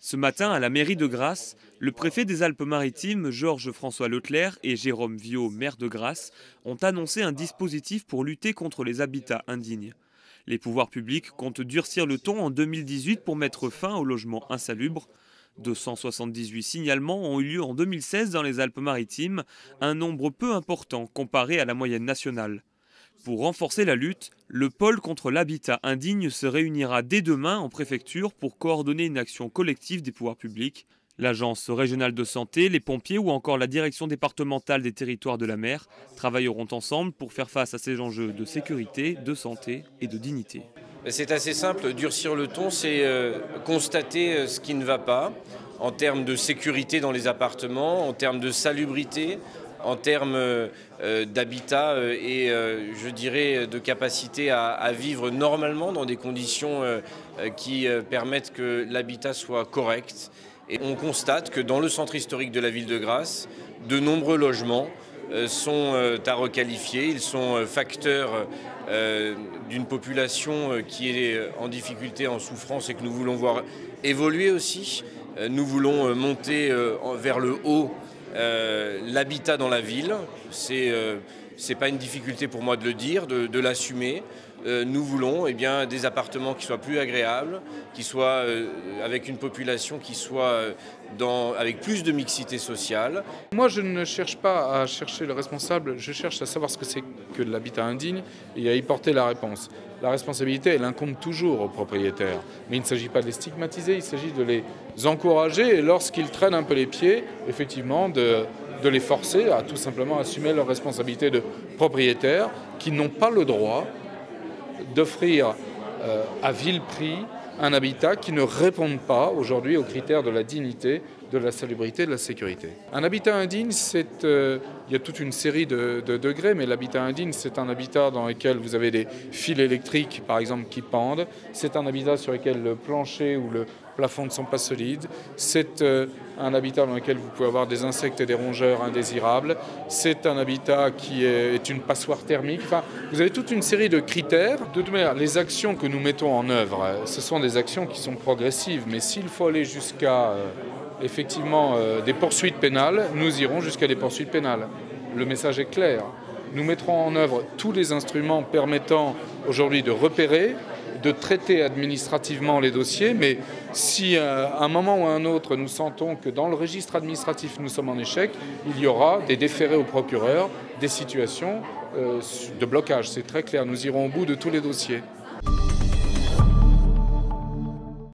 Ce matin, à la mairie de Grasse, le préfet des Alpes-Maritimes, Georges-François Leclerc, et Jérôme Viaud, maire de Grasse, ont annoncé un dispositif pour lutter contre les habitats indignes. Les pouvoirs publics comptent durcir le ton en 2018 pour mettre fin aux logements insalubres. 278 signalements ont eu lieu en 2016 dans les Alpes-Maritimes, un nombre peu important comparé à la moyenne nationale. Pour renforcer la lutte, le pôle contre l'habitat indigne se réunira dès demain en préfecture pour coordonner une action collective des pouvoirs publics. L'agence régionale de santé, les pompiers ou encore la direction départementale des territoires de la mer travailleront ensemble pour faire face à ces enjeux de sécurité, de santé et de dignité. C'est assez simple, durcir le ton, c'est constater ce qui ne va pas en termes de sécurité dans les appartements, en termes de salubrité, en termes d'habitat et je dirais de capacité à vivre normalement dans des conditions qui permettent que l'habitat soit correct. Et on constate que dans le centre historique de la ville de Grasse, de nombreux logements sont à requalifier. Ils sont facteurs d'une population qui est en difficulté, en souffrance et que nous voulons voir évoluer aussi. Nous voulons monter vers le haut l'habitat dans la ville. C'est pas une difficulté pour moi de le dire, de l'assumer. Nous voulons des appartements qui soient plus agréables, qui soient avec une population qui soit avec plus de mixité sociale. Moi, je ne cherche pas à chercher le responsable, je cherche à savoir ce que c'est que l'habitat indigne et à y porter la réponse. La responsabilité, elle incombe toujours aux propriétaires. Mais il ne s'agit pas de les stigmatiser, il s'agit de les encourager et lorsqu'ils traînent un peu les pieds, effectivement, de les forcer à tout simplement assumer leurs responsabilités de propriétaires qui n'ont pas le droit d'offrir à vil prix un habitat qui ne répond pas aujourd'hui aux critères de la dignité, de la salubrité, de la sécurité. Un habitat indigne, il y a toute une série de degrés, mais l'habitat indigne, c'est un habitat dans lequel vous avez des fils électriques, par exemple, qui pendent. C'est un habitat sur lequel le plancher ou le plafond ne sont pas solides. C'est un habitat dans lequel vous pouvez avoir des insectes et des rongeurs indésirables. C'est un habitat qui est une passoire thermique. Enfin, vous avez toute une série de critères. De toute manière, les actions que nous mettons en œuvre, ce sont des actions qui sont progressives. Mais s'il faut aller jusqu'à effectivement des poursuites pénales, nous irons jusqu'à des poursuites pénales. Le message est clair. Nous mettrons en œuvre tous les instruments permettant aujourd'hui de repérer, de traiter administrativement les dossiers, mais si à un moment ou à un autre nous sentons que dans le registre administratif nous sommes en échec, il y aura des déférés au procureur, des situations de blocage. C'est très clair, nous irons au bout de tous les dossiers.